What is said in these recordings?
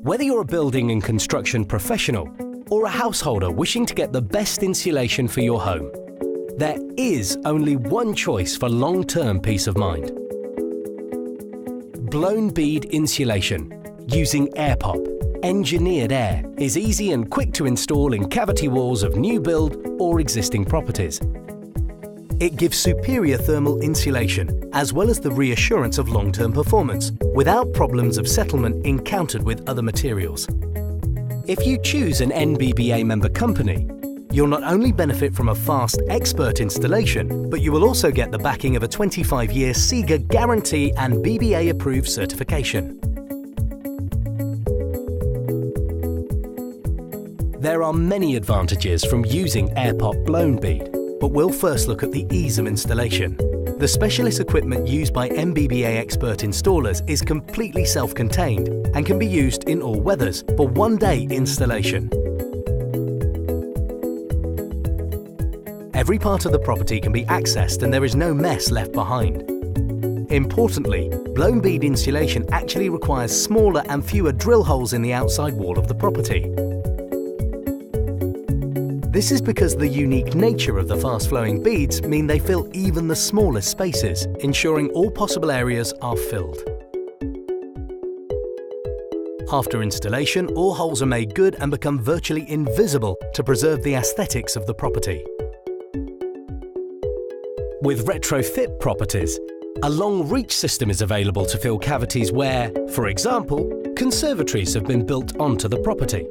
Whether you're a building and construction professional or a householder wishing to get the best insulation for your home, there is only one choice for long-term peace of mind. BlownBead insulation using air pop. Engineered air is easy and quick to install in cavity walls of new build or existing properties. It gives superior thermal insulation as well as the reassurance of long-term performance without problems of settlement encountered with other materials. If you choose an NBBA member company, you'll not only benefit from a fast, expert installation, but you will also get the backing of a 25-year SIGA guarantee and BBA-approved certification. There are many advantages from using AirPop BlownBead, but we'll first look at the ease of installation. The specialist equipment used by NBBA expert installers is completely self-contained and can be used in all weathers for one-day installation. Every part of the property can be accessed and there is no mess left behind. Importantly, BlownBead insulation actually requires smaller and fewer drill holes in the outside wall of the property. This is because the unique nature of the fast-flowing beads mean they fill even the smallest spaces, ensuring all possible areas are filled. After installation, all holes are made good and become virtually invisible to preserve the aesthetics of the property. With retrofit properties, a long reach system is available to fill cavities where, for example, conservatories have been built onto the property.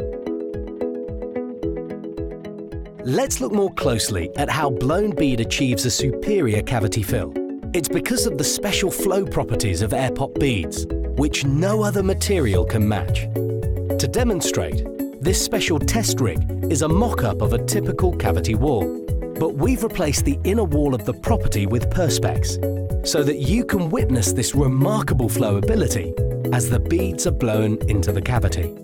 Let's look more closely at how BlownBead achieves a superior cavity fill. It's because of the special flow properties of AirPop beads, which no other material can match. To demonstrate, this special test rig is a mock-up of a typical cavity wall, but we've replaced the inner wall of the property with Perspex, so that you can witness this remarkable flow ability as the beads are blown into the cavity.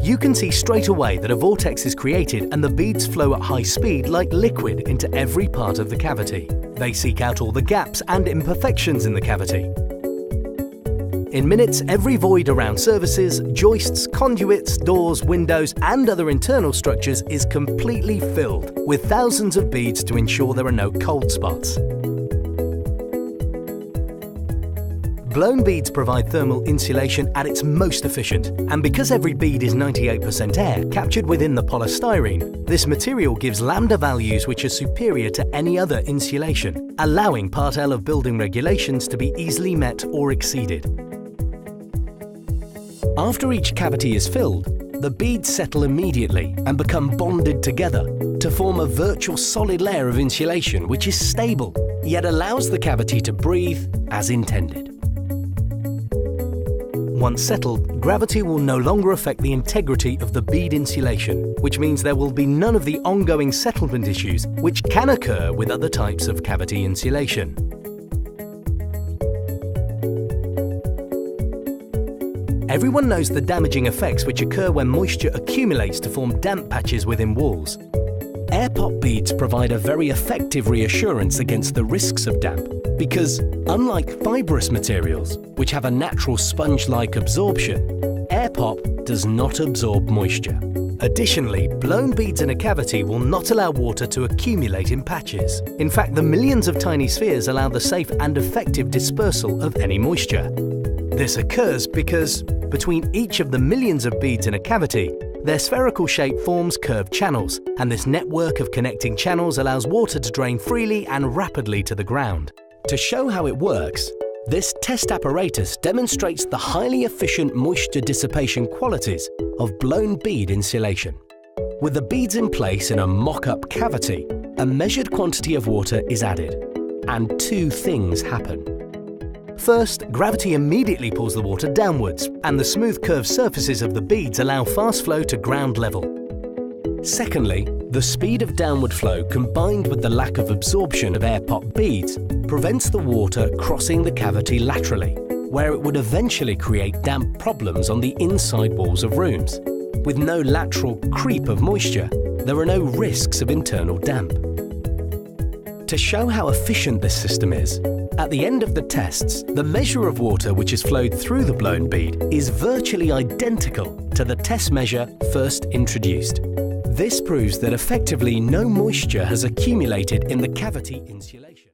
You can see straight away that a vortex is created and the beads flow at high speed like liquid into every part of the cavity. They seek out all the gaps and imperfections in the cavity. In minutes, every void around surfaces, joists, conduits, doors, windows and other internal structures is completely filled with thousands of beads to ensure there are no cold spots. Blown beads provide thermal insulation at its most efficient, and because every bead is 98% air captured within the polystyrene, this material gives lambda values which are superior to any other insulation, allowing Part L of building regulations to be easily met or exceeded. After each cavity is filled, the beads settle immediately and become bonded together to form a virtual solid layer of insulation which is stable, yet allows the cavity to breathe as intended. Once settled, gravity will no longer affect the integrity of the bead insulation, which means there will be none of the ongoing settlement issues which can occur with other types of cavity insulation. Everyone knows the damaging effects which occur when moisture accumulates to form damp patches within walls. AirPop beads provide a very effective reassurance against the risks of damp because, unlike fibrous materials, which have a natural sponge-like absorption, AirPop does not absorb moisture. Additionally, blown beads in a cavity will not allow water to accumulate in patches. In fact, the millions of tiny spheres allow the safe and effective dispersal of any moisture. This occurs because, between each of the millions of beads in a cavity, their spherical shape forms curved channels, and this network of connecting channels allows water to drain freely and rapidly to the ground. To show how it works, this test apparatus demonstrates the highly efficient moisture dissipation qualities of blown bead insulation. With the beads in place in a mock-up cavity, a measured quantity of water is added, and two things happen. First, gravity immediately pulls the water downwards, and the smooth curved surfaces of the beads allow fast flow to ground level. Secondly, the speed of downward flow combined with the lack of absorption of AirPop beads prevents the water crossing the cavity laterally, where it would eventually create damp problems on the inside walls of rooms. With no lateral creep of moisture, there are no risks of internal damp. To show how efficient this system is, At the end of the tests, the measure of water which has flowed through the blown bead is virtually identical to the test measure first introduced. This proves that effectively no moisture has accumulated in the cavity insulation.